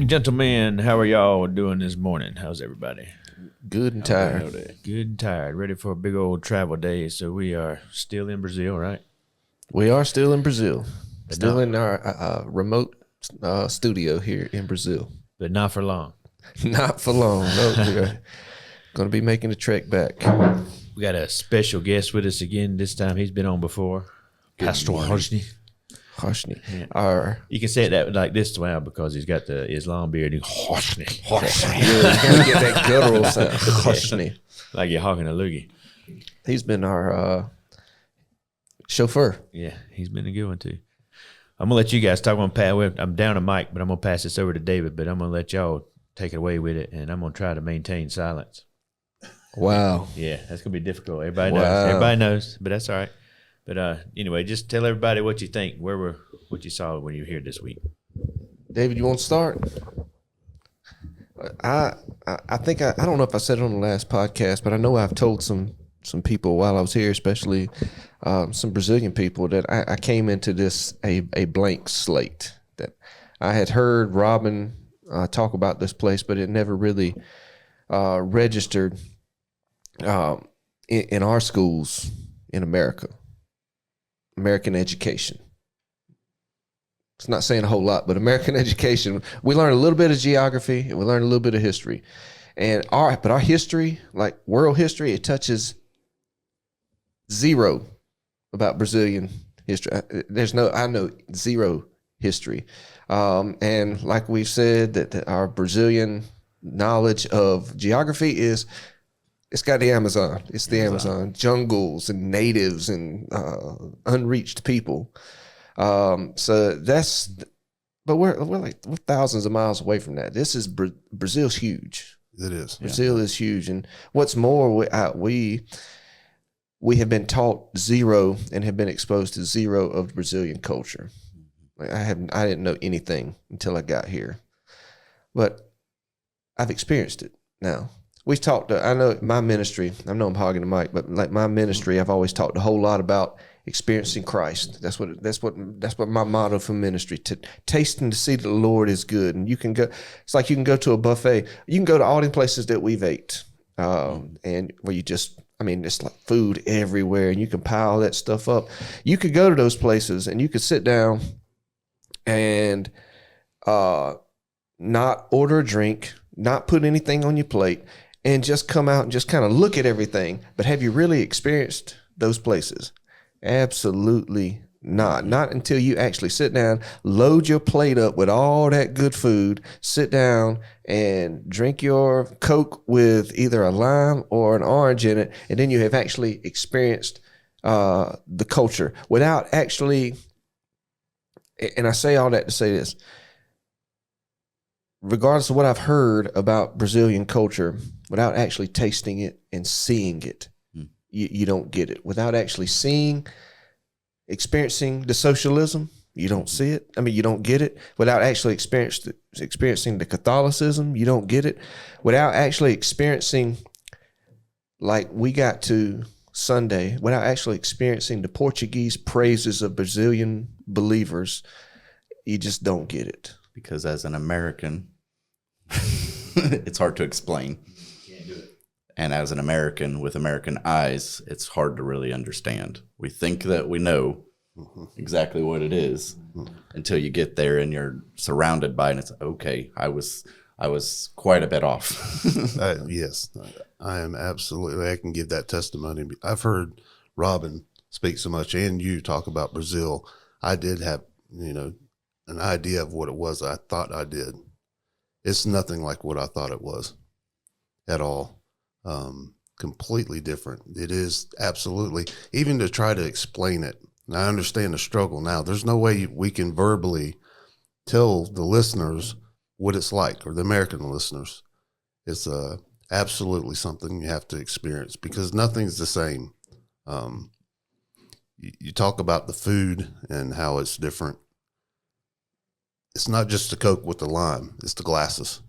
and gentlemen, how are y'all doing this morning? How's everybody? Good and tired. Good and tired. Ready for a big old travel day. So we are still in Brazil, right? We are still in Brazil. But Still not- in our remote studio here in Brazil. But not for long. Not for long. No, we're going to be making the trek back. We got a special guest with us again. This time he's been on before. Pastor Hosni. Hoshni. Yeah. Our You can say that like this now because he's got the Islam beard. Hosni. yeah, you got to get that guttural sound. Hoshni. Like you're hawking a loogie. He's been our chauffeur. Yeah, he's been a good one too. I'm gonna let you guys talk. I'm down a mic, but I'm gonna pass this over to David. But I'm gonna let y'all take it away with it, and I'm gonna try to maintain silence. Wow. Yeah, that's gonna be difficult. Everybody Wow. knows. Everybody knows, but that's all right. But anyway, just tell everybody what you think. What you saw when you were here this week. David, you want to start? I think I don't know if I said it on the last podcast, but I know I've told some people while I was here, especially some Brazilian people, that I came into this a blank slate. That I had heard Robin talk about this place, but it never really registered in our schools in America. American education. It's not saying a whole lot, but American education, we learn a little bit of geography and we learn a little bit of history. And our history, like world history, it touches zero about Brazilian history. I know zero history. And like we've said, that our Brazilian knowledge of geography it's got the Amazon. It's the Amazon. Jungles and natives and unreached people. So but we're thousands of miles away from that. This is Brazil's huge. It is. Brazil is huge, and what's more, we have been taught zero and have been exposed to zero of Brazilian culture. Like I didn't know anything until I got here, but I've experienced it now. We've talked. I know my ministry. I know I'm hogging the mic, but like my ministry, I've always talked a whole lot about experiencing Christ. That's what my motto for ministry: to taste and to see that the Lord is good. And you can go. It's like you can go to a buffet. You can go to all the places that we've ate, and where you just. I mean, it's like food everywhere, and you can pile that stuff up. You could go to those places, and you could sit down, and not order a drink, not put anything on your plate, and just come out and just kind of look at everything. But have you really experienced those places? Absolutely not. Not until you actually sit down, load your plate up with all that good food, sit down and drink your Coke with either a lime or an orange in it, and then you have actually experienced the culture without actually, and I say all that to say this, regardless of what I've heard about Brazilian culture, without actually tasting it and seeing it, you don't get it. Without actually experiencing the socialism, you don't see it. I mean, you don't get it. Without actually experiencing the Catholicism, you don't get it. Without actually experiencing, like we got to Sunday, without actually experiencing the Portuguese praises of Brazilian believers, you just don't get it. Because as an American, it's hard to explain. And as an American with American eyes, it's hard to really understand. We think that we know exactly what it is until you get there and you're surrounded by it. And it's okay. I was quite a bit off. Yes, I am absolutely. I can give that testimony. I've heard Robin speak so much, and you talk about Brazil. I did have, an idea of what it was. I thought I did. It's nothing like what I thought it was at all. Completely different. It is absolutely, even to try to explain it. And I understand the struggle now. There's no way we can verbally tell the listeners what it's like, or the American listeners. It's absolutely something you have to experience because nothing's the same. You talk about the food and how it's different. It's not just the Coke with the lime. It's the glasses.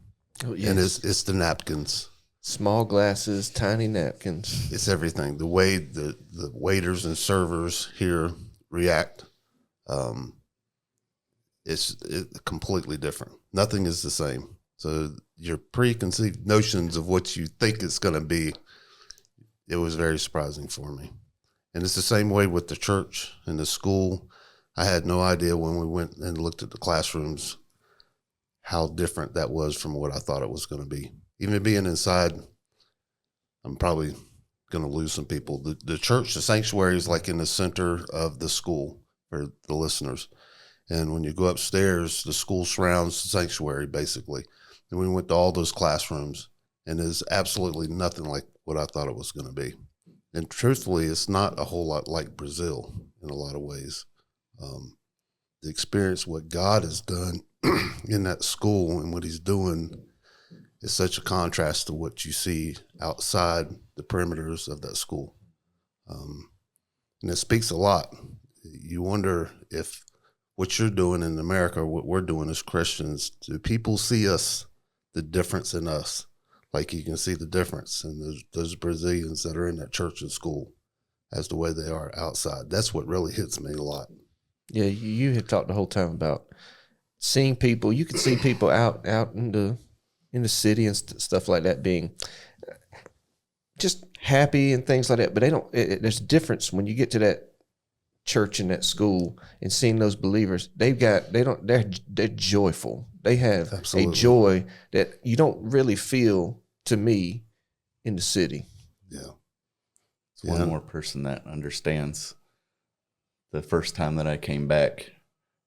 Oh, yes. And it's the napkins. Small glasses, tiny napkins. It's everything. The way the waiters and servers here react, it's completely different. Nothing is the same. So your preconceived notions of what you think it's going to be, it was very surprising for me. And it's the same way with the church and the school. I had no idea when we went and looked at the classrooms how different that was from what I thought it was going to be. Even being inside, I'm probably going to lose some people. The church, the sanctuary is like in the center of the school for the listeners. And when you go upstairs, the school surrounds the sanctuary basically. And we went to all those classrooms, and there's absolutely nothing like what I thought it was going to be. And truthfully, it's not a whole lot like Brazil in a lot of ways. The experience, what God has done in that school and what he's doing is such a contrast to what you see outside the perimeters of that school. And it speaks a lot. You wonder if what you're doing in America, what we're doing as Christians, do people see us, the difference in us? Like you can see the difference in those Brazilians that are in that church and school as the way they are outside. That's what really hits me a lot. Yeah, you have talked the whole time about seeing people. You can see people out in the city and stuff like that being just happy and things like that. But they don't. There's a difference when you get to that church and that school and seeing those believers. They're joyful. They have Absolutely. a joy that you don't really feel, to me, in the city. Yeah. It's one more person that understands. The first time that I came back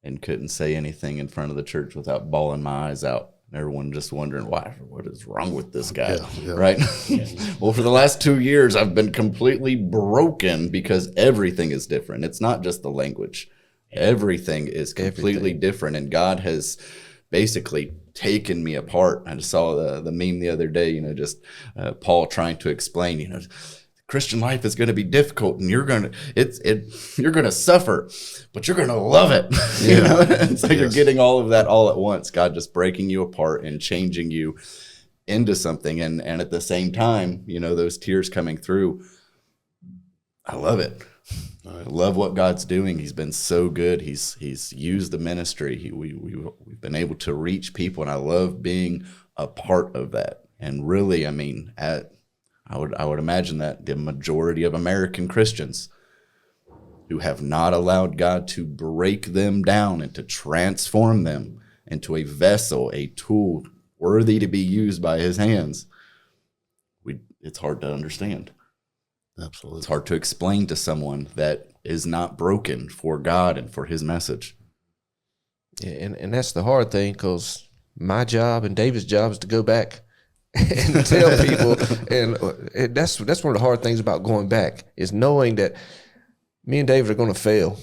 and couldn't say anything in front of the church without bawling my eyes out. And everyone just wondering, what is wrong with this guy, right? Well, for the last 2 years, I've been completely broken because everything is different. It's not just the language. Everything is completely different. And God has basically taken me apart. I just saw the meme the other day, just Paul trying to explain, Christian life is going to be difficult, and you're going to suffer, but you're going to love it. And so you're getting all of that all at once. God just breaking you apart and changing you into something, and at the same time, those tears coming through. I love it. I love what God's doing. He's been so good. He's used the ministry. We've been able to reach people, and I love being a part of that. And really, I would imagine that the majority of American Christians who have not allowed God to break them down and to transform them into a vessel, a tool worthy to be used by his hands, it's hard to understand. Absolutely. It's hard to explain to someone that is not broken for God and for his message. Yeah, and that's the hard thing, because my job and David's job is to go back and tell people, and that's one of the hard things about going back, is knowing that me and David are going to fail.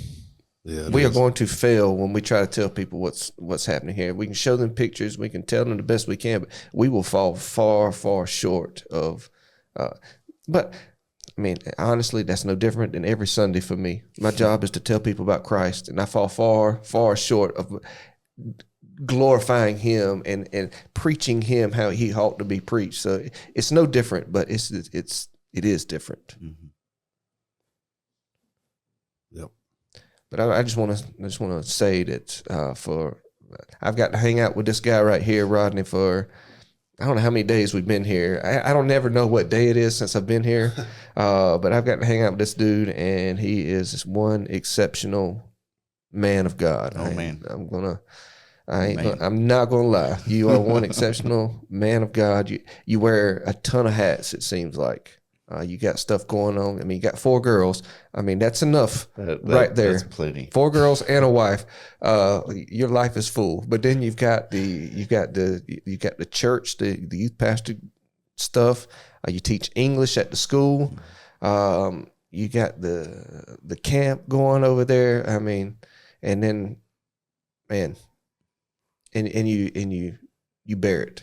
Yeah, we are going to fail when we try to tell people what's happening here. We can show them pictures, we can tell them the best we can, but we will fall far, far short of. But I mean, honestly, that's no different than every Sunday for me. My job is to tell people about Christ, and I fall far, far short of glorifying him and preaching him how he ought to be preached. So it's no different, but it is different. Mm-hmm. Yep. But I just want to say that I've got to hang out with this guy right here, Rodney, for I don't know how many days we've been here. I don't never know what day it is since I've been here, but I've got to hang out with this dude, and he is this one exceptional man of God. Oh, man. I'm not gonna lie. You are one exceptional man of God. You wear a ton of hats, it seems like. You got stuff going on. I mean, you got 4 girls. I mean, that's enough right there. That's plenty. 4 girls and a wife. Your life is full. But then you've got the church, the youth pastor stuff. You teach English at the school. You got the camp going over there. I mean, and then, man, and you bear it.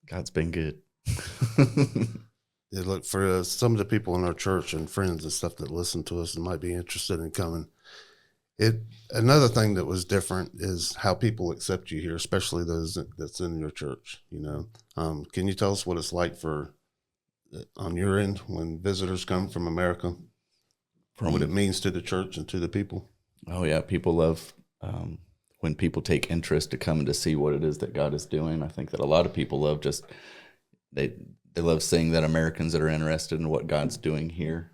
God's been good. Yeah, look, for some of the people in our church and friends and stuff that listen to us and might be interested in coming, another thing that was different is how people accept you here, especially those that's in your church. Can you tell us what it's like on your end when visitors come from America, what it means to the church and to the people? Oh yeah, people love when people take interest to come to see what it is that God is doing. I think that a lot of people love just they love seeing that Americans that are interested in what God's doing here,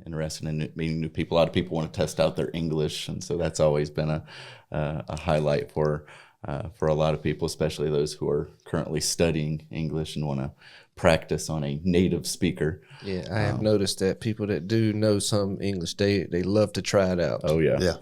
interested in meeting new people. A lot of people want to test out their English, and so that's always been a highlight for a lot of people, especially those who are currently studying English and want to practice on a native speaker. Yeah, I have noticed that people that do know some English, they love to try it out. Oh yeah, Yeah.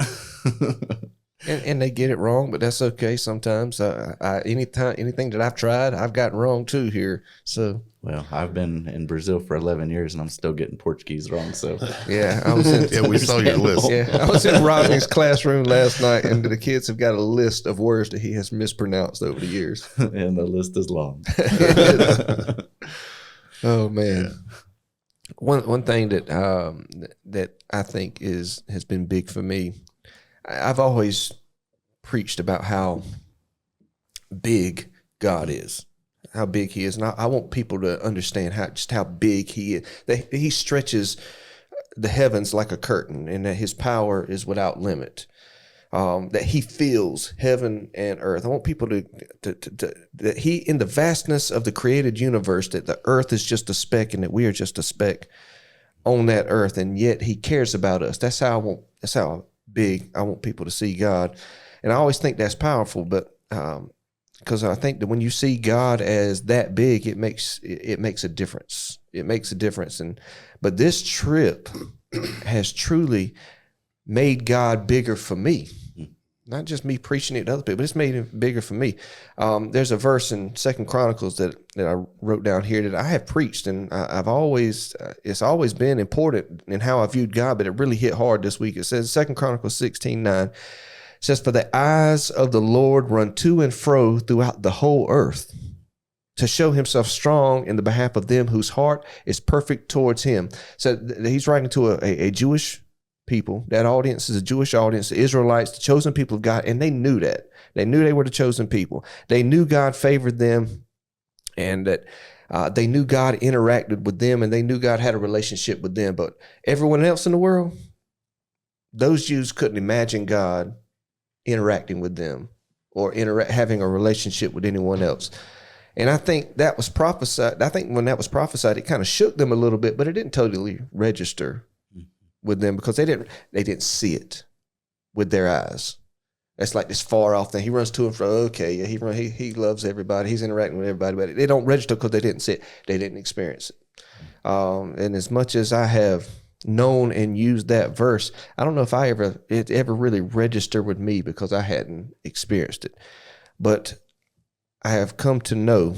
And they get it wrong, but that's okay. Sometimes anything that I've tried, I've gotten wrong too here. So Well, I've been in Brazil for 11 years and I'm still getting Portuguese wrong. So yeah, I was in, Yeah, we saw your list. yeah, I was in Rodney's classroom last night, and the kids have got a list of words that he has mispronounced over the years. and the list is long. Oh man. One thing that that I think has been big for me, I've always preached about how big God is, how big He is, and I want people to understand how big He is. That He stretches the heavens like a curtain, and that His power is without limit. That He fills heaven and earth. I want people to that He, in the vastness of the created universe, that the earth is just a speck, and that we are just a speck on that earth, and yet He cares about us. That's how big I want people to see God, and I always think that's powerful. But because I think that when you see God as that big, it makes a difference. It makes a difference. But this trip has truly made God bigger for me. Not just me preaching it to other people, but it's made him bigger for me. There's a verse in 2 Chronicles that I wrote down here that I have preached, and I've always it's always been important in how I viewed God, but it really hit hard this week. It says 2 Chronicles 16:9. It says, "For the eyes of the Lord run to and fro throughout the whole earth, to show Himself strong in the behalf of them whose heart is perfect towards Him." So he's writing to a Jewish people. That audience is a Jewish audience, the Israelites, the chosen people of God, and they knew that. They knew they were the chosen people. They knew God favored them, and that they knew God interacted with them, and they knew God had a relationship with them. But everyone else in the world, those Jews couldn't imagine God interacting with them or having a relationship with anyone else. And I think that was prophesied. I think when that was prophesied, it kind of shook them a little bit, but it didn't totally register with them because they didn't see with their eyes. It's like this far off thing. He runs to and fro. Okay, yeah, he loves everybody. He's interacting with everybody, but they don't register because they didn't see it. They didn't experience it. And as much as I have known and used that verse, I don't know if it ever really registered with me because I hadn't experienced it. But I have come to know.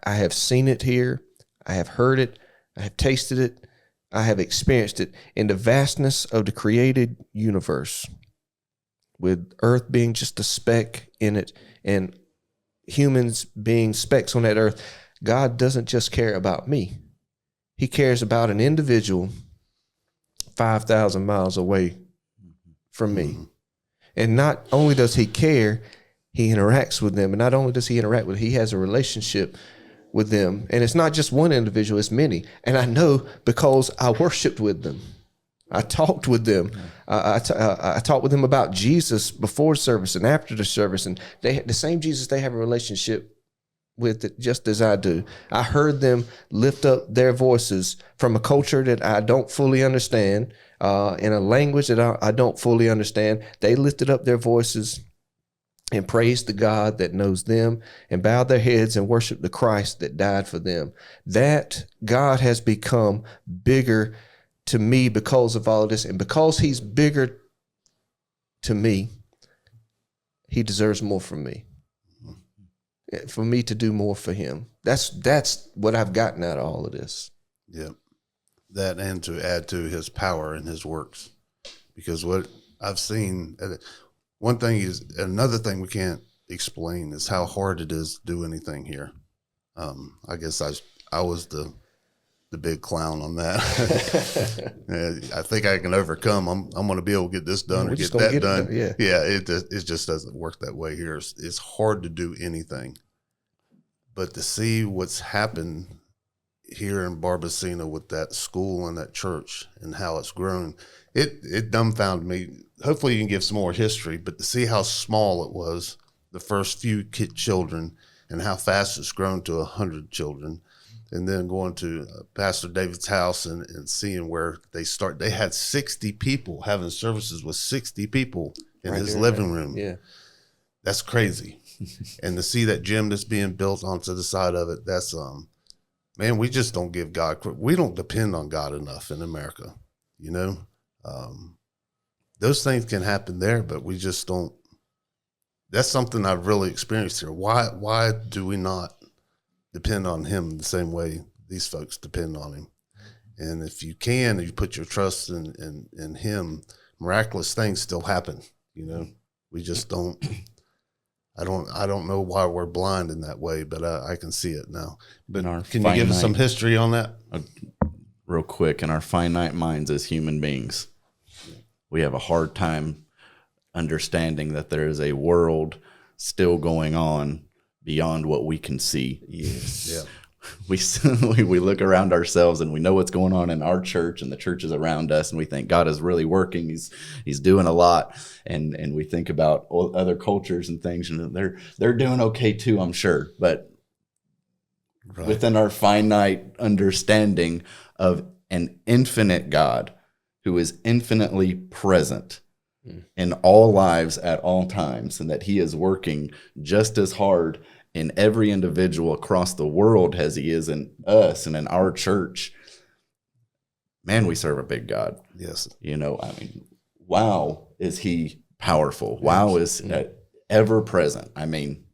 I have seen it here. I have heard it. I have tasted it. I have experienced it in the vastness of the created universe, with earth being just a speck in it and humans being specks on that earth. God doesn't just care about me. He cares about an individual 5,000 miles away from me. And not only does He care, He interacts with them. And not only does He interact with them, He has a relationship with them. And it's not just one individual, it's many. And I know because I worshiped with them. I talked with them. I talked with them about Jesus before service and after the service. And the same Jesus they have a relationship with it just as I do. I heard them lift up their voices from a culture that I don't fully understand, in a language that I don't fully understand. They lifted up their voices and praised the God that knows them and bowed their heads and worshiped the Christ that died for them. That God has become bigger to me because of all of this. And because He's bigger to me, He deserves more from me. For me to do more for Him. That's what I've gotten out of all of this. Yeah. That, and to add to His power and His works. Because what I've seen, one thing is, another thing we can't explain is how hard it is to do anything here. I guess I was the big clown on that. I think I can overcome. I'm going to be able to get this done or get that done. Yeah. It just doesn't work that way here. It's hard to do anything, but to see what's happened here in Barbacena with that school and that church and how it's grown, it dumbfounded me. Hopefully you can give some more history, but to see how small it was, the first few children, and how fast it's grown to 100 children, and then going to Pastor David's house and seeing where they had 60 people having services with 60 people in Right his there, living room. Yeah. That's crazy. And to see that gym that's being built onto the side of it, that's man, we just don't give God credit. We don't depend on God enough in America. You know, those things can happen there, but we just don't. That's something I've really experienced here. Why do we not depend on Him the same way these folks depend on Him? And if you put your trust in Him, miraculous things still happen. You know, we just don't. I don't know why we're blind in that way, but I can see it now. But can you give us some history on that? Real quick, in our finite minds as human beings, we have a hard time understanding that there is a world still going on beyond what we can see. Yes. Yeah. We look around ourselves and we know what's going on in our church and the churches around us, and we think God is really working. He's doing a lot, and we think about all other cultures and things, and they're doing okay too, I'm sure. But Right. within our finite understanding of an infinite God who is infinitely present in all lives at all times, and that He is working just as hard in every individual across the world as He is in us and in our church. Man, we serve a big God. Yes. You know, I mean, wow, is He powerful. Wow, is ever present. I mean,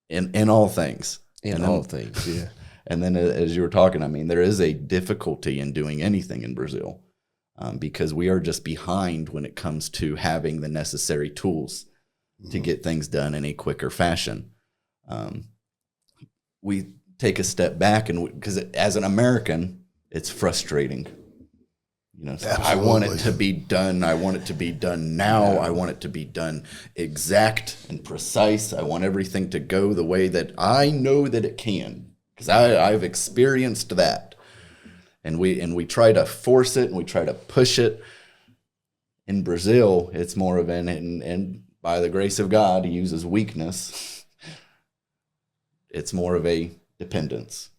in all things. In all things, yeah. And then as you were talking, I mean, there is a difficulty in doing anything in Brazil because we are just behind when it comes to having the necessary tools to get things done in a quicker fashion. We take a step back, and because as an American, it's frustrating. You know, I want it to be done. I want it to be done now. I want it to be done exact and precise. I want everything to go the way that I know that it can, because I've experienced that. And we try to force it and we try to push it. In Brazil, it's more of and by the grace of God, He uses weakness. It's more of a dependence.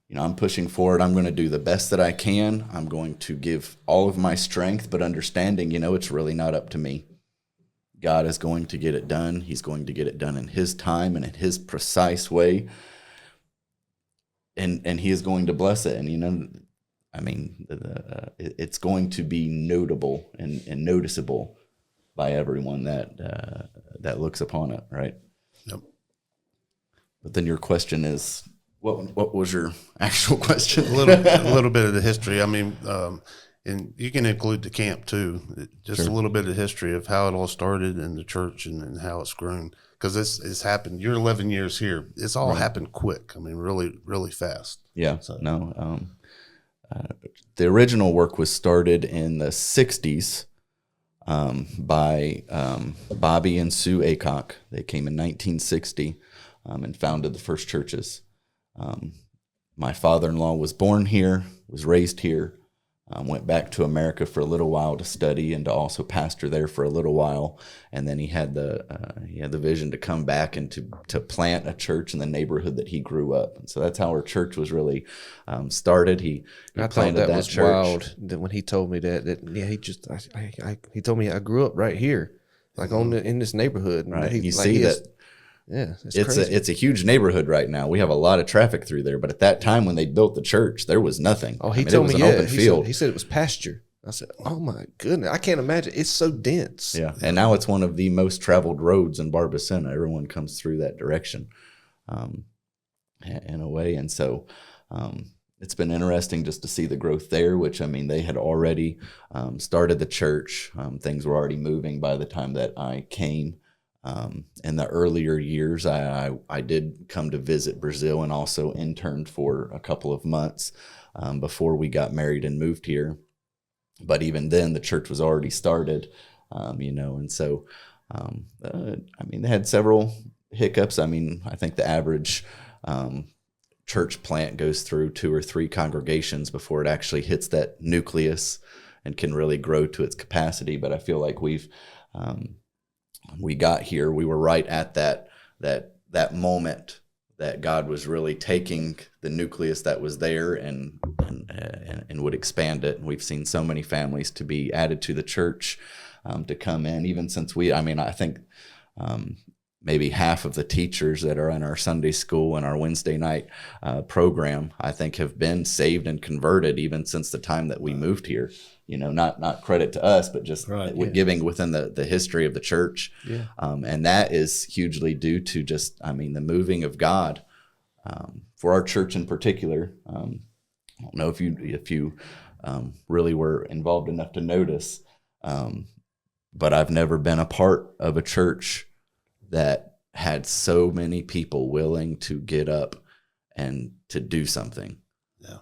You know, I'm pushing forward. I'm going to do the best that I can. I'm going to give all of my strength, but understanding, you know, it's really not up to me. God is going to get it done. He's going to get it done in His time and in His precise way. And He is going to bless it. And, you know, I mean, it's going to be notable and noticeable by everyone that looks upon it, right? Yep. But then your question is, what was your actual question? A little bit of the history. I mean, and you can include the camp too. Just Sure. a little bit of history of how it all started in the church and how it's grown. Because it's happened. You're 11 years here. It's all happened quick. I mean, really, really fast. Yeah, no. The original work was started in the 60s by Bobby and Sue Aycock. They came in 1960 and founded the first churches. My father-in-law was born here, was raised here, went back to America for a little while to study and to also pastor there for a little while, and then he had the vision to come back and to plant a church in the neighborhood that he grew up. And so that's how our church was really started. He I thought planted that was church. wild. That when he told me that he told me I grew up right here, like in this neighborhood. And Right, he, you like, see he that. is- Yeah, It's crazy. a huge neighborhood right now. We have a lot of traffic through there, but at that time when they built the church, there was nothing. Oh, I he mean, told it was me, an yeah. open He field. said it was pasture. I said, oh my goodness, I can't imagine. It's so dense. Yeah, and now it's one of the most traveled roads in Barbacena. Everyone comes through that direction, in a way, and so it's been interesting just to see the growth there. Which, I mean, they had already started the church. Things were already moving by the time that I came. In the earlier years, I did come to visit Brazil and also interned for a couple of months before we got married and moved here. But even then, the church was already started, you know, and so, I mean, they had several hiccups. I mean, I think the average church plant goes through 2 or 3 congregations before it actually hits that nucleus and can really grow to its capacity. But I feel like we got here, we were right at that moment that God was really taking the nucleus that was there and would expand it. And we've seen so many families to be added to the church, to come in, even since I think maybe half of the teachers that are in our Sunday school and our Wednesday night program, I think, have been saved and converted even since the time that we moved here. Not credit to us, but just giving within the history of the church. Yeah. And that is hugely due to just, the moving of God for our church in particular. I don't know if you really were involved enough to notice, but I've never been a part of a church that had so many people willing to get up and to do something. Yeah.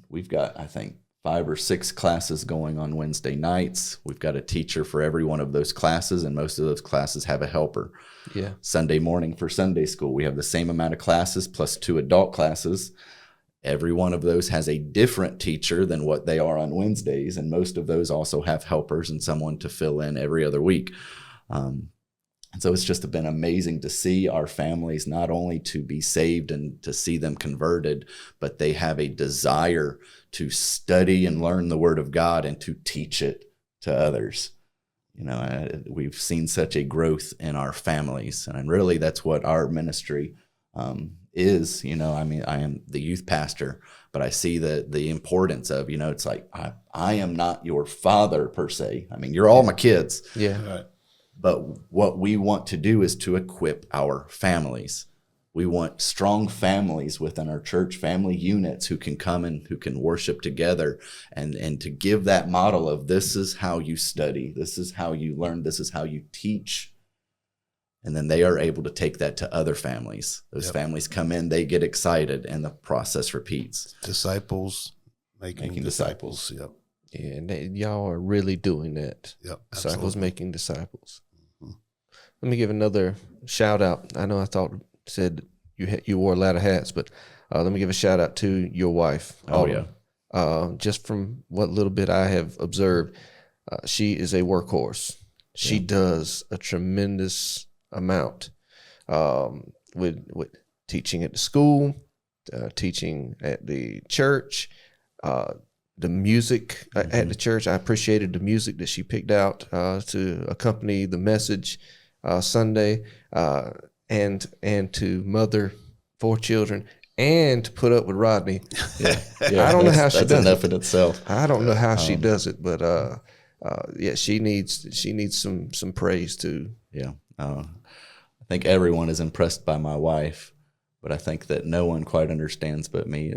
We've got, I think, 5 or 6 classes going on Wednesday nights. We've got a teacher for every one of those classes, and most of those classes have a helper. Yeah. Sunday morning for Sunday school, we have the same amount of classes plus 2 adult classes. Every one of those has a different teacher than what they are on Wednesdays, and most of those also have helpers and someone to fill in every other week. And so it's just been amazing to see our families not only to be saved and to see them converted, but they have a desire to study and learn the Word of God and to teach it to others. We've seen such a growth in our families, and really that's what our ministry is. I am the youth pastor, but I see the importance of, it's like, I am not your father per se. You're all my kids. Yeah. Right. But what we want to do is to equip our families. We want strong families within our church, family units who can come and who can worship together, and to give that model of, this is how you study, this is how you learn, this is how you teach. And then they are able to take that to other families. Those families come in, they get excited, and the process repeats. Disciples making disciples. Yep. Yeah, and y'all are really doing that. Yep. Disciples Absolutely. making disciples. Let me give another shout out. I know said you wore a lot of hats, but let me give a shout out to your wife. Oh, Autumn. Just from what little bit I have observed, she is a workhorse. She does a tremendous amount with teaching at the school, teaching at the church, the music at the church. I appreciated the music that she picked out to accompany the message Sunday, and to mother 4 children and to put up with Rodney. Yeah. I don't know how she that's does enough it. in itself. I don't know how she does it, but she needs some praise too. Yeah. I think everyone is impressed by my wife, but I think that no one quite understands but me.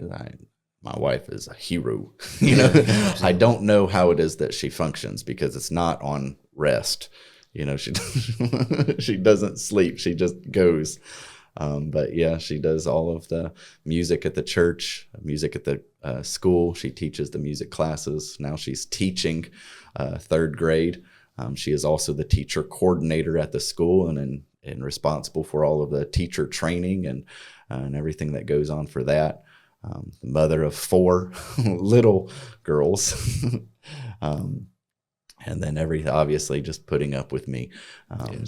My wife is a hero. I don't know how it is that she functions, because it's not on rest. She doesn't sleep. She just goes. But yeah, she does all of the music at the church, music at the school. She teaches the music classes. Now she's teaching 3rd grade. She is also the teacher coordinator at the school and responsible for all of the teacher training and everything that goes on for that. The mother of 4 little girls. And then obviously just putting up with me. God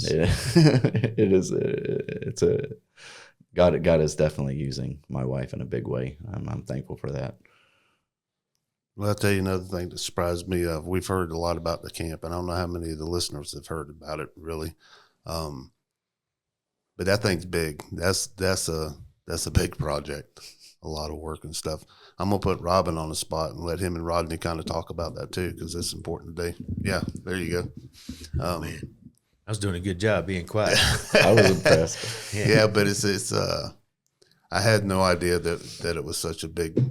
is definitely using my wife in a big way. I'm thankful for that. Well, I'll tell you another thing that surprised me. We've heard a lot about the camp, and I don't know how many of the listeners have heard about it really. But that thing's big. That's a big project. A lot of work and stuff. I'm going to put Robin on the spot and let him and Rodney kind of talk about that too, because it's important today. Yeah, there you go. Man, I was doing a good job being quiet. I was impressed. Yeah, but it's I had no idea that it was such a big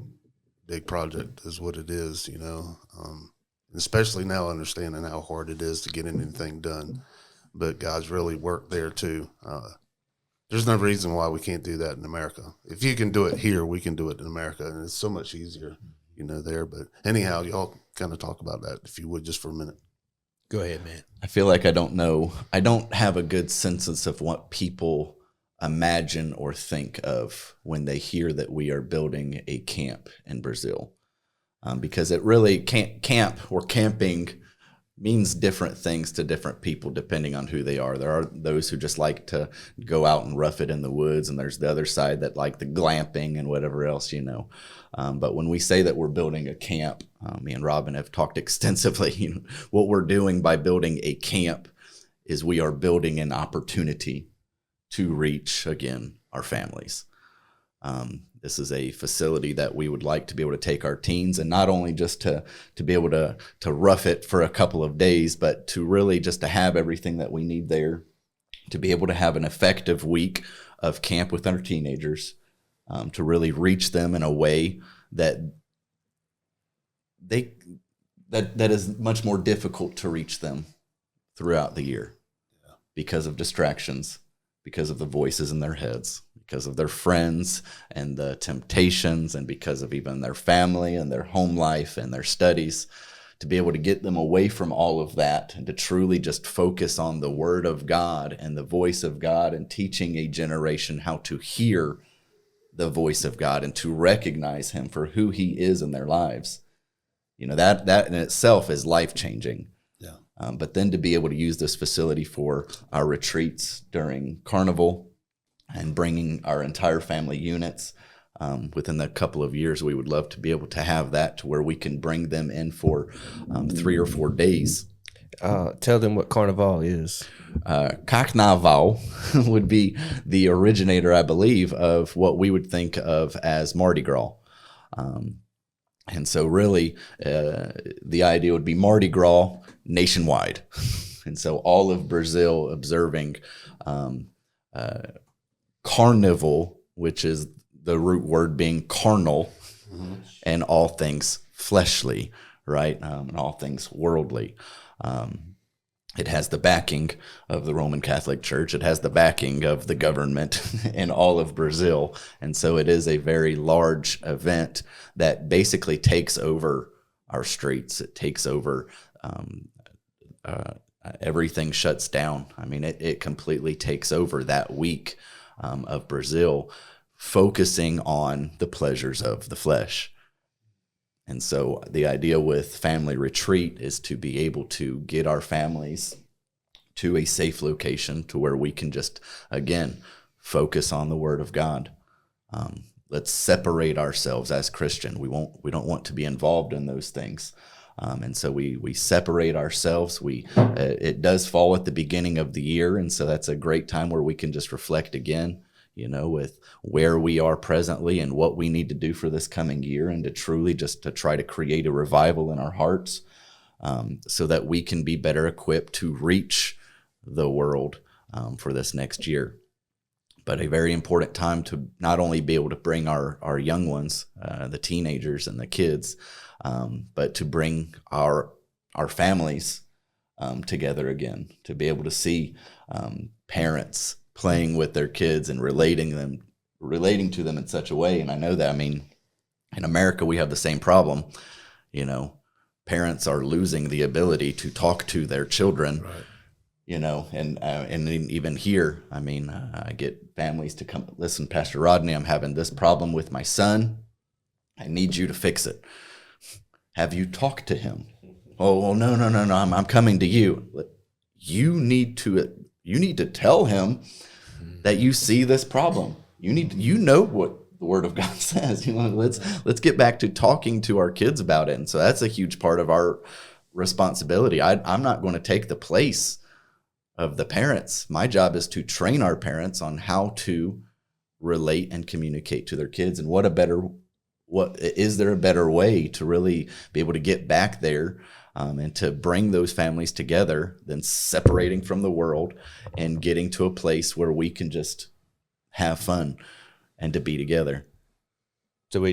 project is what it is, especially now understanding how hard it is to get anything done. But God's really worked there too. There's no reason why we can't do that in America. If you can do it here, we can do it in America, and it's so much easier, there. But anyhow, y'all kind of talk about that, if you would, just for a minute. Go ahead, man. I feel like I don't have a good census of what people imagine or think of when they hear that we are building a camp in Brazil. Because it really camp or camping means different things to different people depending on who they are. There are those who just like to go out and rough it in the woods, and there's the other side that like the glamping and whatever else, But when we say that we're building a camp, me and Robin have talked extensively. What we're doing by building a camp is we are building an opportunity to reach, again, our families. This is a facility that we would like to be able to take our teens, and not only just to be able to rough it for a couple of days, but to really just to have everything that we need there, to be able to have an effective week of camp with our teenagers, to really reach them in a way that that is much more difficult to reach them throughout the year because of distractions, because of the voices in their heads, because of their friends and the temptations, and because of even their family and their home life and their studies, to be able to get them away from all of that and to truly just focus on the Word of God and the voice of God, and teaching a generation how to hear the voice of God and to recognize Him for who He is in their lives. That in itself is life-changing. Yeah. But then to be able to use this facility for our retreats during Carnival, and bringing our entire family units. Within the couple of years, we would love to be able to have that to where we can bring them in for 3 or 4 days. Tell them what Carnival is. Carnaval would be the originator, I believe, of what we would think of as Mardi Gras. And so really, the idea would be Mardi Gras nationwide. And so all of Brazil observing Carnival, which is the root word being carnal, and all things fleshly, right? And all things worldly. It has the backing of the Roman Catholic Church. It has the backing of the government in all of Brazil. And so it is a very large event that basically takes over our streets. It takes over everything shuts down. I mean, it completely takes over that week of Brazil, focusing on the pleasures of the flesh. And so the idea with family retreat is to be able to get our families to a safe location to where we can just, again, focus on the Word of God. Let's separate ourselves as Christian. We don't want to be involved in those things. And so we separate ourselves. It does fall at the beginning of the year, and so that's a great time where we can just reflect again, with where we are presently and what we need to do for this coming year, and to truly just to try to create a revival in our hearts, so that we can be better equipped to reach the world for this next year. But a very important time to not only be able to bring our young ones, the teenagers and the kids, but to bring our families together again, to be able to see parents playing with their kids and relating to them in such a way. And I know that, in America, we have the same problem. Parents are losing the ability to talk to their children, right. And even here, I get families to come, listen, Pastor Rodney, I'm having this problem with my son. I need you to fix it. Have you talked to him? Oh, well, no, I'm coming to you. You need to tell him that you see this problem. You know what the Word of God says. Let's get back to talking to our kids about it. And so that's a huge part of our responsibility. I'm not going to take the place of the parents. My job is to train our parents on how to relate and communicate to their kids, and is there a better way to really be able to get back there and to bring those families together than separating from the world and getting to a place where we can just have fun and to be together. So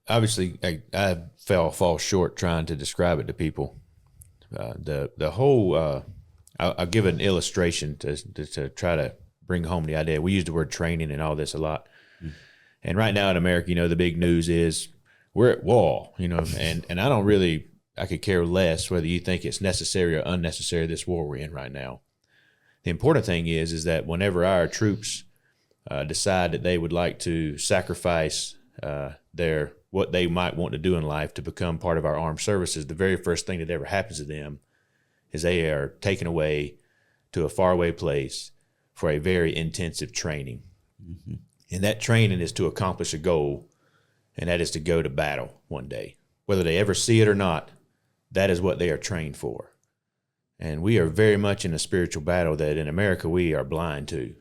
obviously I fall short trying to describe it to people. The whole I'll give an illustration to try to bring home the idea. We use the word training and all this a lot. And right now in America, the big news is we're at war, and I could care less whether you think it's necessary or unnecessary, this war we're in right now. The important thing is that whenever our troops decide that they would like to sacrifice what they might want to do in life to become part of our armed services, the very first thing that ever happens to them is they are taken away to a faraway place for a very intensive training. Mm-hmm. And that training is to accomplish a goal, and that is to go to battle one day. Whether they ever see it or not, that is what they are trained for. And we are very much in a spiritual battle that in America we are blind to.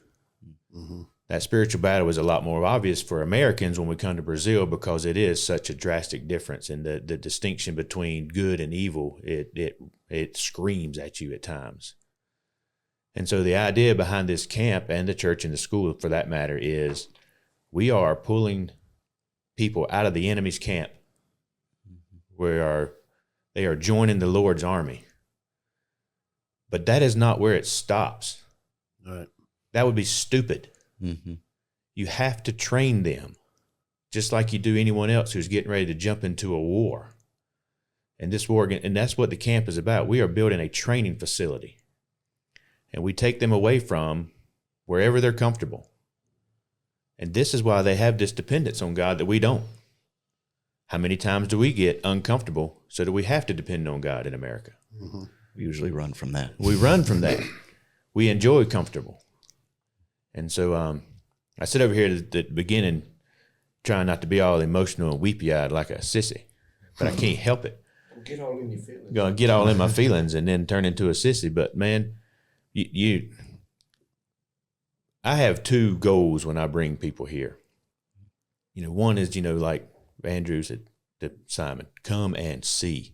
Mm-hmm. That spiritual battle is a lot more obvious for Americans when we come to Brazil because it is such a drastic difference in the distinction between good and evil. It screams at you at times. And so the idea behind this camp and the church and the school, for that matter, is we are pulling people out of the enemy's camp. They are joining the Lord's army. But that is not where it stops. Right. That would be stupid. Mm-hmm. You have to train them, just like you do anyone else who's getting ready to jump into a war. And this war, and that's what the camp is about. We are building a training facility, and we take them away from wherever they're comfortable. And this is why they have this dependence on God that we don't. How many times do we get uncomfortable so that we have to depend on God in America? Mm-hmm. We usually run from that. We run from that. We enjoy comfortable. And so I sit over here at the beginning trying not to be all emotional and weepy-eyed like a sissy, but I can't help it. Get all in your feelings. Gonna get all in my feelings and then turn into a sissy. But man, I have two goals when I bring people here. One is, like Andrew said to Simon, come and see.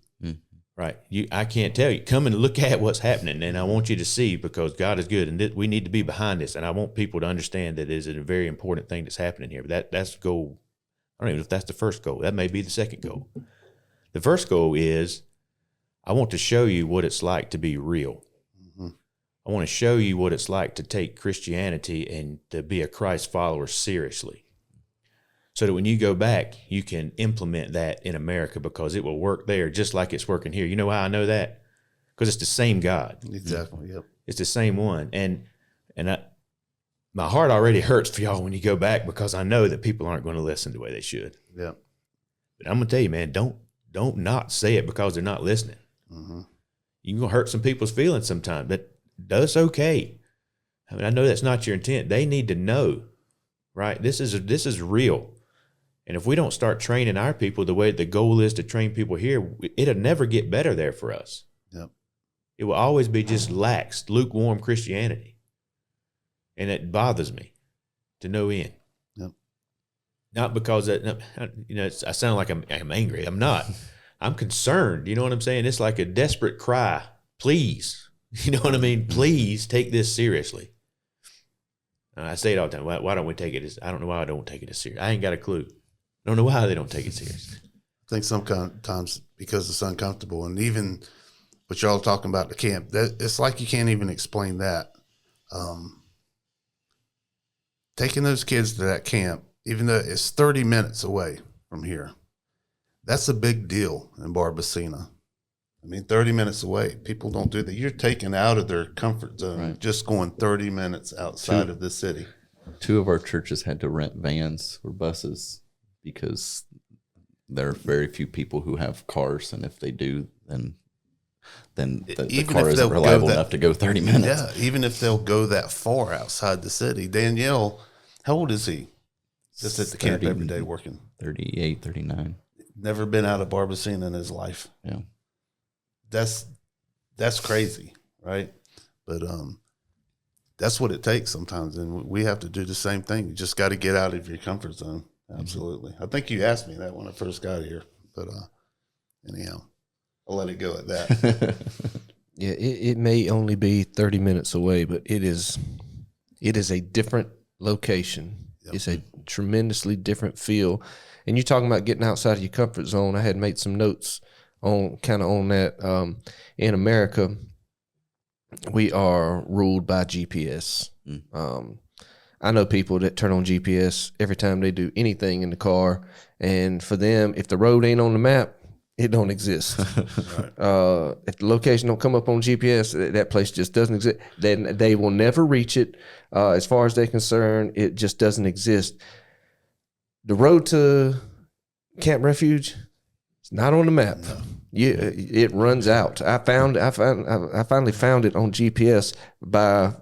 Right. I can't tell you. Come and look at what's happening, and I want you to see because God is good, and we need to be behind this. And I want people to understand that it is a very important thing that's happening here. But that's the goal. I don't even know if that's the first goal. That may be the second goal. The first goal is I want to show you what it's like to be real. Mm-hmm. I want to show you what it's like to take Christianity and to be a Christ follower seriously. So that when you go back, you can implement that in America because it will work there just like it's working here. You know how I know that? Because it's the same God. Exactly. Yep. It's the same one. And my heart already hurts for y'all when you go back because I know that people aren't going to listen the way they should. Yep. But I'm going to tell you, man, don't not say it because they're not listening. Mm-hmm. You're going to hurt some people's feelings sometimes, but that's okay. I know that's not your intent. They need to know, right? This is real. And if we don't start training our people the way the goal is to train people here, it'll never get better there for us. Yep. It will always be just lax, lukewarm Christianity. And it bothers me to no end. Yep. Not because, I sound like I'm angry. I'm not. I'm concerned. You know what I'm saying? It's like a desperate cry. Please. You know what I mean? Please take this seriously. I say it all the time. Why don't we take it I don't know why I don't take it as serious. I ain't got a clue. I don't know why they don't take it seriously. I think sometimes because it's uncomfortable, and even what y'all talking about the camp, that it's like you can't even explain that. Taking those kids to that camp, even though it's 30 minutes away from here, that's a big deal in Barbacena. 30 minutes away. People don't do that. You're taken out of their comfort zone, right, just going 30 minutes outside of the city. 2 of our churches had to rent vans or buses because there are very few people who have cars, and if they do, then the car isn't reliable enough to go 30 minutes. Yeah, even if they'll go that far outside the city. Danielle, how old is he? Just at the camp every day working? 38, 39. Never been out of Barbacena in his life. Yeah. That's crazy, right? But that's what it takes sometimes, and we have to do the same thing. You just got to get out of your comfort zone. Absolutely. I think you asked me that when I first got here, but anyhow, I'll let it go at that. Yeah, it may only be 30 minutes away, but it is a different location. Yep. It's a tremendously different feel. And you're talking about getting outside of your comfort zone. I had made some notes on that. In America, we are ruled by GPS. I know people that turn on GPS every time they do anything in the car, and for them, if the road ain't on the map, it don't exist. If the location don't come up on GPS, that place just doesn't exist. Then they will never reach it. As far as they're concerned, it just doesn't exist. The road to Camp Refuge, it's not on the map. It runs out. I finally found it on GPS by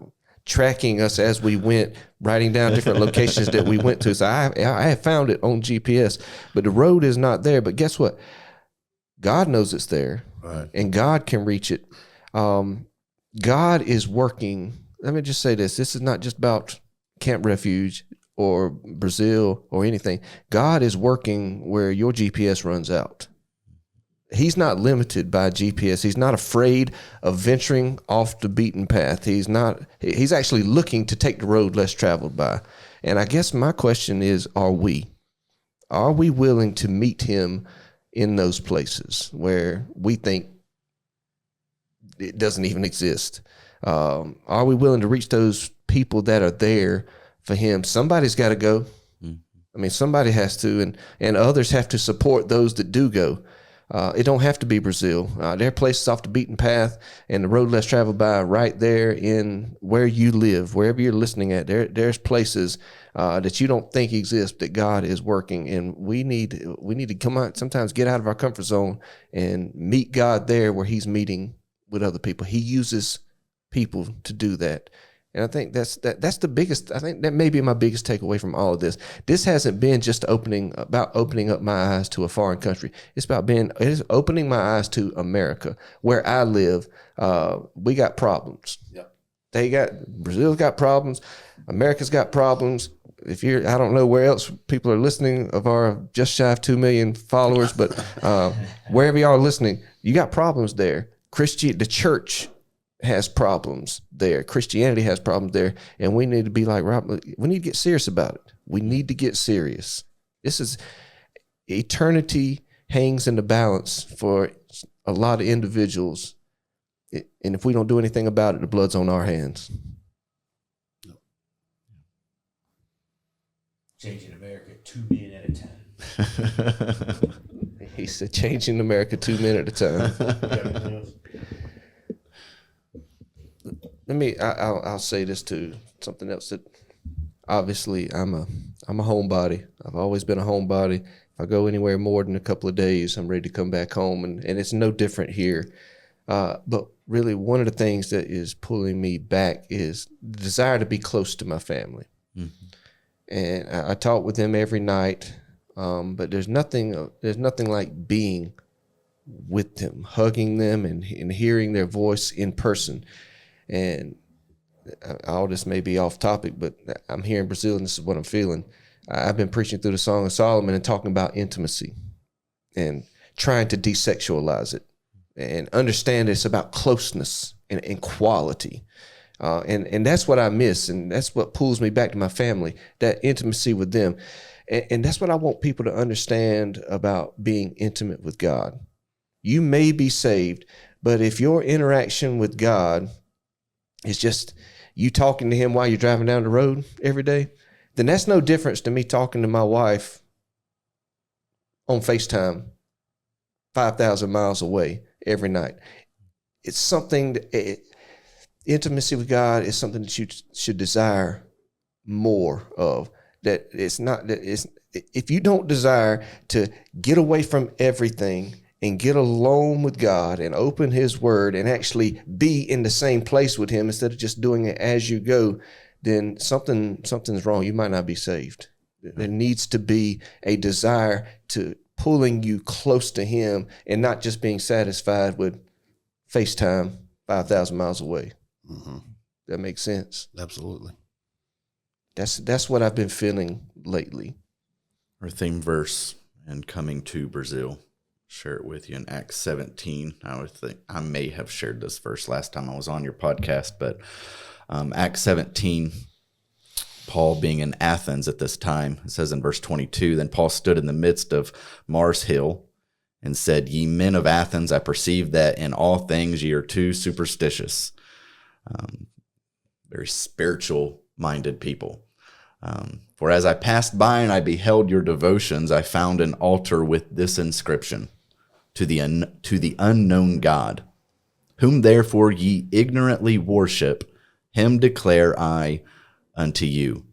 tracking us as we went, writing down different locations that we went to. So I have found it on GPS, but the road is not there. But guess what? God knows it's there, Right. and God can reach it. God is working. Let me just say this. This is not just about Camp Refuge or Brazil or anything. God is working where your GPS runs out. He's not limited by GPS. He's not afraid of venturing off the beaten path. He's actually looking to take the road less traveled by. And I guess my question is, are we willing to meet him in those places where we think it doesn't even exist? Are we willing to reach those people that are there for him? Somebody's got to go. I mean, somebody has to, and others have to support those that do go. It don't have to be Brazil. There are places off the beaten path and the road less traveled by right there in where you live, wherever you're listening at. There's places that you don't think exist that God is working, and we need to come out, sometimes get out of our comfort zone and meet God there where he's meeting with other people. He uses people to do that. And I think that's the biggest. I think that may be my biggest takeaway from all of this. This hasn't been just opening up my eyes to a foreign country. It's opening my eyes to America, where I live. We got problems. Yep. Brazil's got problems. America's got problems. I don't know where else people are listening of our just shy of 2 million followers, but wherever y'all are listening, you got problems there. The church has problems there. Christianity has problems there. And we need to be like Rob. We need to get serious about it. We need to get serious. This is eternity hangs in the balance for a lot of individuals. And if we don't do anything about it, the blood's on our hands. Changing America 2 men at a time. He said, changing America 2 men at a time. I'll say this too. Something else that obviously I'm a homebody. I've always been a homebody. If I go anywhere more than a couple of days, I'm ready to come back home, and it's no different here. But really, one of the things that is pulling me back is the desire to be close to my family. Mm-hmm. And I talk with them every night, but there's nothing like being with them, hugging them, and hearing their voice in person. And all this may be off topic, but I'm here in Brazil, and this is what I'm feeling. I've been preaching through the Song of Solomon and talking about intimacy and trying to desexualize it and understand it's about closeness and quality. And that's what I miss, and that's what pulls me back to my family, that intimacy with them. And that's what I want people to understand about being intimate with God. You may be saved, but if your interaction with God is just you talking to him while you're driving down the road every day, then that's no difference to me talking to my wife on FaceTime 5,000 miles away every night. It's something intimacy with God is something that you should desire more of. That it's not that it's if you don't desire to get away from everything and get alone with God and open his word and actually be in the same place with him instead of just doing it as you go, then something's wrong. You might not be saved. There needs to be a desire to pulling you close to him and not just being satisfied with FaceTime 5,000 miles away. Mm-hmm. That makes sense. Absolutely. That's what I've been feeling lately. Our theme verse and coming to Brazil. Share it with you in Acts 17. I would think I may have shared this verse last time I was on your podcast, but Acts 17, Paul being in Athens at this time, it says in verse 22, then Paul stood in the midst of Mars Hill and said, ye men of Athens, I perceive that in all things ye are too superstitious. Very spiritual-minded people. For as I passed by and I beheld your devotions, I found an altar with this inscription, to the unknown God, whom therefore ye ignorantly worship, him declare I unto you.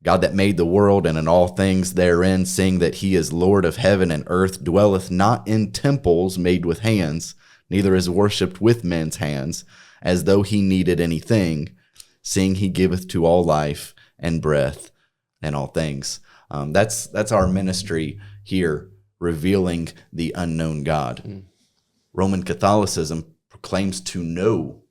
God that made the world and in all things therein, seeing that he is Lord of heaven and earth, dwelleth not in temples made with hands, neither is worshipped with men's hands, as though he needed anything, seeing he giveth to all life and breath and all things. That's our ministry here, revealing the unknown God. Roman Catholicism proclaims to know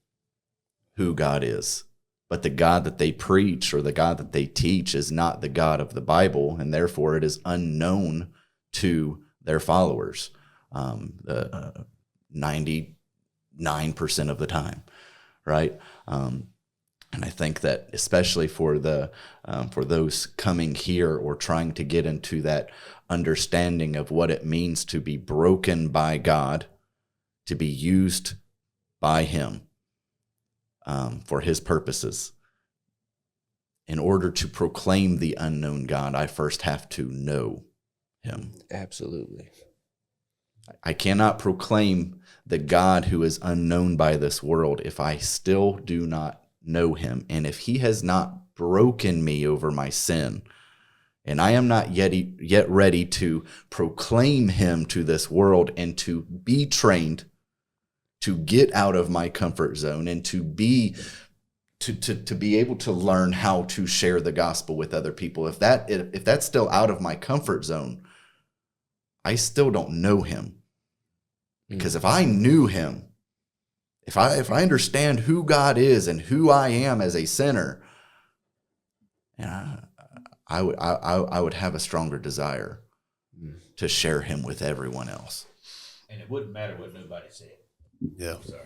who God is, but the God that they preach or the God that they teach is not the God of the Bible, and therefore it is unknown to their followers 99% of the time, right? And I think that especially for those coming here or trying to get into that understanding of what it means to be broken by God, to be used by him for his purposes. In order to proclaim the unknown God, I first have to know him. Absolutely. I cannot proclaim the God who is unknown by this world if I still do not know him. And if he has not broken me over my sin, and I am not yet ready to proclaim him to this world and to be trained to get out of my comfort zone and to be able to learn how to share the gospel with other people. If that's still out of my comfort zone, I still don't know him. Because if I knew him, if I understand who God is and who I am as a sinner, I would have a stronger desire to share him with everyone else. And it wouldn't matter what nobody said. Yeah. Sorry.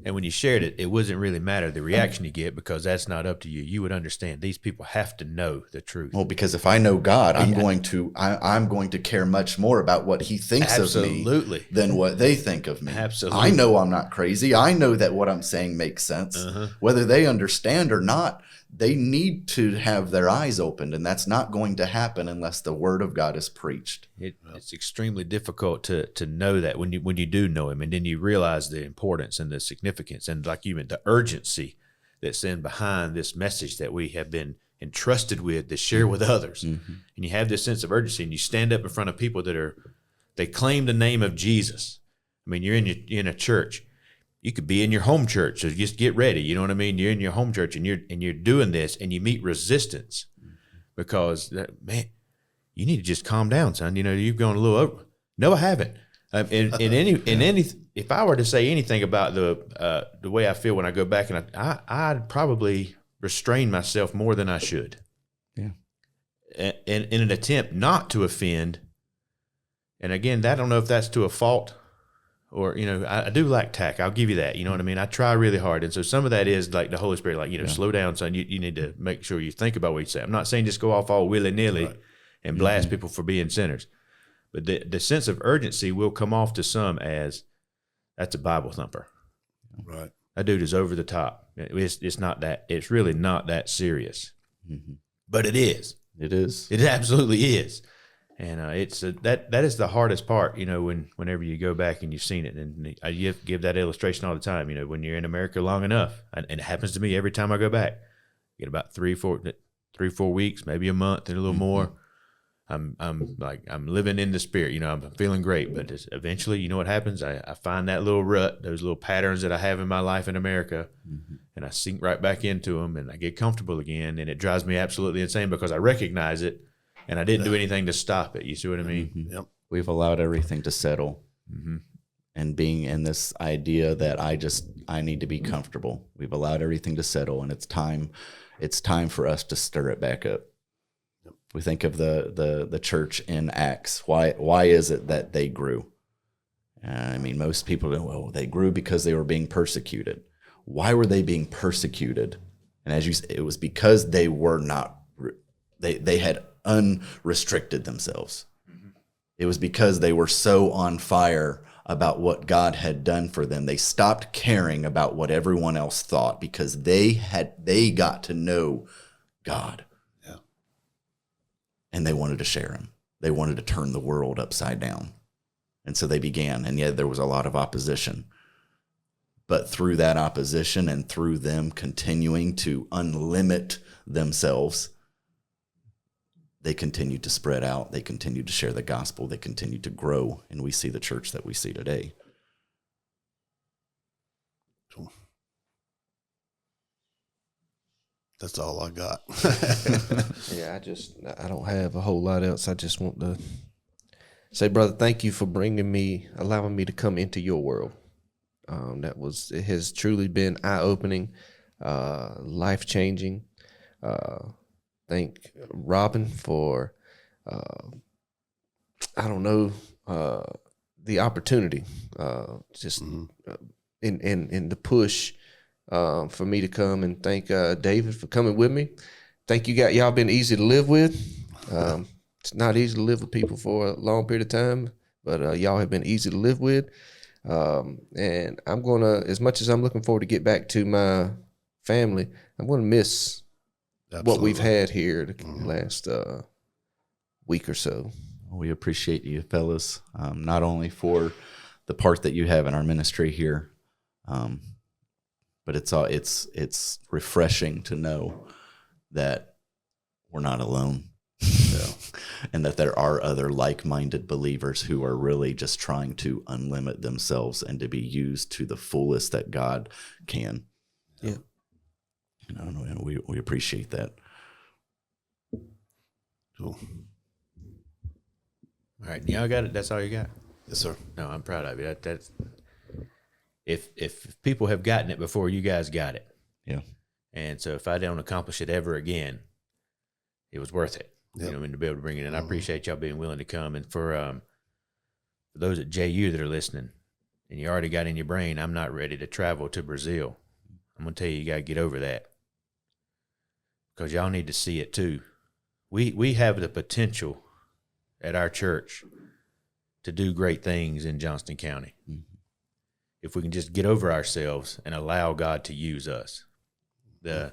And when you shared it, it wasn't really matter the reaction you get, because that's not up to you. You would understand these people have to know the truth. Well, because if I know God, I'm going to care much more about what he thinks Absolutely. of me than what they think of me. Absolutely. I know I'm not crazy. I know that what I'm saying makes sense. Whether they understand or not, they need to have their eyes opened, and that's not going to happen unless the word of God is preached. It's extremely difficult to know that when you do know him, and then you realize the importance and the significance and, like you meant, the urgency that's in behind this message that we have been entrusted with to share with others. Mm-hmm. And you have this sense of urgency, and you stand up in front of people they claim the name of Jesus. I mean, you're in a church. You could be in your home church, so just get ready. You know what I mean? You're in your home church, and you're doing this, and you meet resistance because, man, you need to just calm down, son. You know, you've gone a little over. No, I haven't. If I were to say anything about the way I feel when I go back, and I'd probably restrain myself more than I should. Yeah. In an attempt not to offend. And again, I don't know if that's to a fault. Or, you know, I do lack tact. I'll give you that. You know what I mean? I try really hard. And so some of that is like the Holy Spirit, like, slow down, son. You need to make sure you think about what you say. I'm not saying just go off all willy-nilly and blast people for being sinners. But the sense of urgency will come off to some as, that's a Bible thumper. Right. That dude is over the top. It's not that. It's really not that serious. Mm-hmm. But it is. It is. It absolutely is. And that is the hardest part, you know, whenever you go back and you've seen it. And I give that illustration all the time. You know, when you're in America long enough, and it happens to me every time I go back, get about 3-4 weeks, maybe a month and a little more. I'm living in the spirit. You know, I'm feeling great. But eventually, you know what happens? I find that little rut, those little patterns that I have in my life in America, and I sink right back into them, and I get comfortable again, and it drives me absolutely insane because I recognize it. And I didn't do anything to stop it. You see what I mean? Mm-hmm. Yep. We've allowed everything to settle. And being in this idea that I need to be comfortable. We've allowed everything to settle, and it's time for us to stir it back up. Yep. We think of the church in Acts. Why is it that they grew? I mean, most people go, well, they grew because they were being persecuted. Why were they being persecuted? And as you said, it was because they were not, they had unrestricted themselves. It was because they were so on fire about what God had done for them. They stopped caring about what everyone else thought because they got to know God. Yeah. And they wanted to share him. They wanted to turn the world upside down. And so they began, and yet there was a lot of opposition. But through that opposition and through them continuing to unlimit themselves, they continued to spread out. They continued to share the gospel. They continued to grow. And we see the church that we see today. That's all I got. Yeah, I don't have a whole lot else. I just want to say, brother, thank you for allowing me to come into your world. It has truly been eye-opening, life-changing. Thank Robin for, the opportunity, in the push, for me to come, and thank David for coming with me. Thank you guys. Y'all been easy to live with. It's not easy to live with people for a long period of time, but y'all have been easy to live with. And I'm gonna, as much as I'm looking forward to get back to my family, I'm gonna miss what we've had here the last week or so. We appreciate you, fellas, not only for the part that you have in our ministry here, but it's refreshing to know that we're not alone. And that there are other like-minded believers who are really just trying to unlimit themselves and to be used to the fullest that God can. Yeah. And we appreciate that. Cool. All right, y'all got it. That's all you got. Yes, sir. No, I'm proud of you. That's if people have gotten it before, you guys got it. Yeah. And so if I don't accomplish it ever again, it was worth it. Yep. You know what I mean, to be able to bring it in. I appreciate y'all being willing to come. And for those at JU that are listening, and you already got in your brain, I'm not ready to travel to Brazil. I'm gonna tell you, you gotta get over that, because y'all need to see it too. We have the potential at our church to do great things in Johnston County. Mm-hmm. If we can just get over ourselves and allow God to use us. The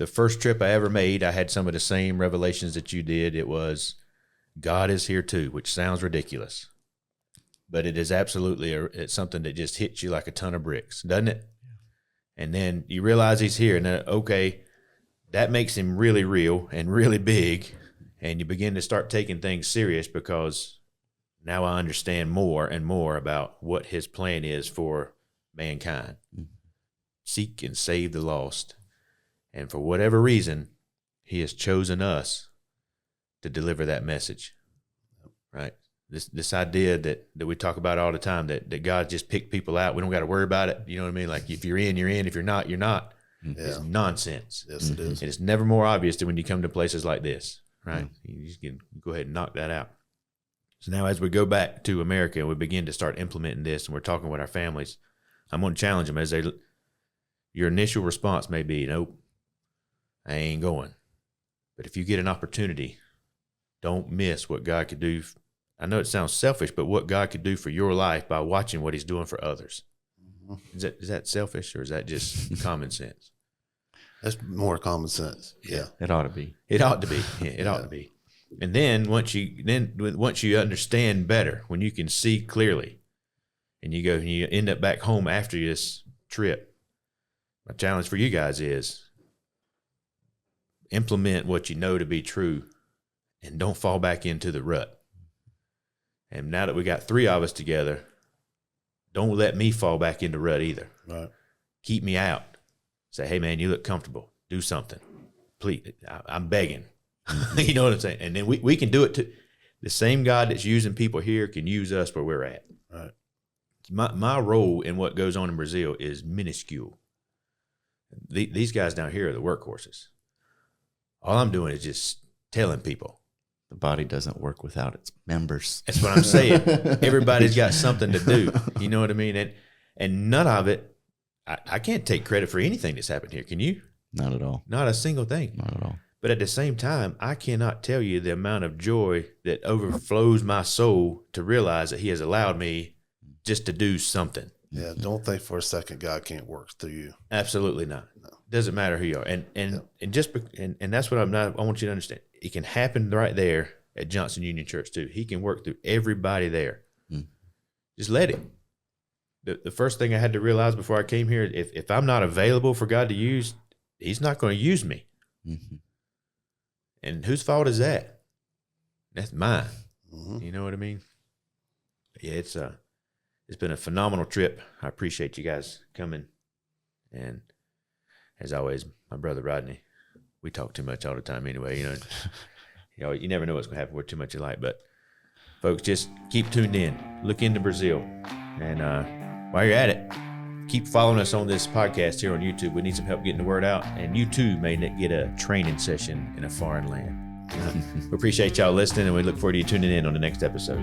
first trip I ever made, I had some of the same revelations that you did. It was, God is here too, which sounds ridiculous, but it is absolutely it's something that just hits you like a ton of bricks, doesn't it? Yeah. And then you realize he's here, and then, okay, that makes him really real and really big, and you begin to start taking things serious, because now I understand more and more about what his plan is for mankind. Mm-hmm. Seek and save the lost. And for whatever reason, he has chosen us to deliver that message, right? This idea that we talk about all the time, that God just picked people out. We don't got to worry about it. You know what I mean? Like, if you're in, you're in. If you're not, you're not. Yeah. It's nonsense. Yes, it is. And it's never more obvious than when you come to places like this, right? You just can go ahead and knock that out. So now as we go back to America and we begin to start implementing this, and we're talking with our families, I'm going to challenge them as your initial response may be, nope, I ain't going. But if you get an opportunity, don't miss what God could do. I know it sounds selfish, but what God could do for your life by watching what he's doing for others. Mm-hmm. Is that selfish, or is that just common sense? That's more common sense. Yeah. It ought to be. It ought to be. Yeah, it ought to be. And then once you understand better, when you can see clearly, and you go and you end up back home after this trip, my challenge for you guys is implement what you know to be true, and don't fall back into the rut. And now that we got 3 of us together, don't let me fall back into rut either. Right. Keep me out. Say, hey man, you look comfortable. Do something. Please, I'm begging. You know what I'm saying? And then we can do it too. The same God that's using people here can use us where we're at. Right. My role in what goes on in Brazil is minuscule. These guys down here are the workhorses. All I'm doing is just telling people. The body doesn't work without its members. That's what I'm saying. Everybody's got something to do. You know what I mean? And none of it, I can't take credit for anything that's happened here. Can you? Not at all. Not a single thing. Not at all. But at the same time, I cannot tell you the amount of joy that overflows my soul to realize that he has allowed me just to do something. Yeah, don't think for a second God can't work through you. Absolutely not. No. Doesn't matter who you are. And that's what I want you to understand. It can happen right there at Johnston Union Church too. He can work through everybody there. just let it. The first thing I had to realize before I came here, if I'm not available for God to use, he's not going to use me. Mm-hmm. And whose fault is that? That's mine. Mhm. You know what I mean? Yeah, it's been a phenomenal trip. I appreciate you guys coming. And as always, my brother Rodney, we talk too much all the time anyway. You never know what's going to happen. We're too much alike. But folks, just keep tuned in. Look into Brazil. And while you're at it, keep following us on this podcast here on YouTube. We need some help getting the word out. And you too may get a training session in a foreign land. We appreciate y'all listening, and we look forward to you tuning in on the next episode.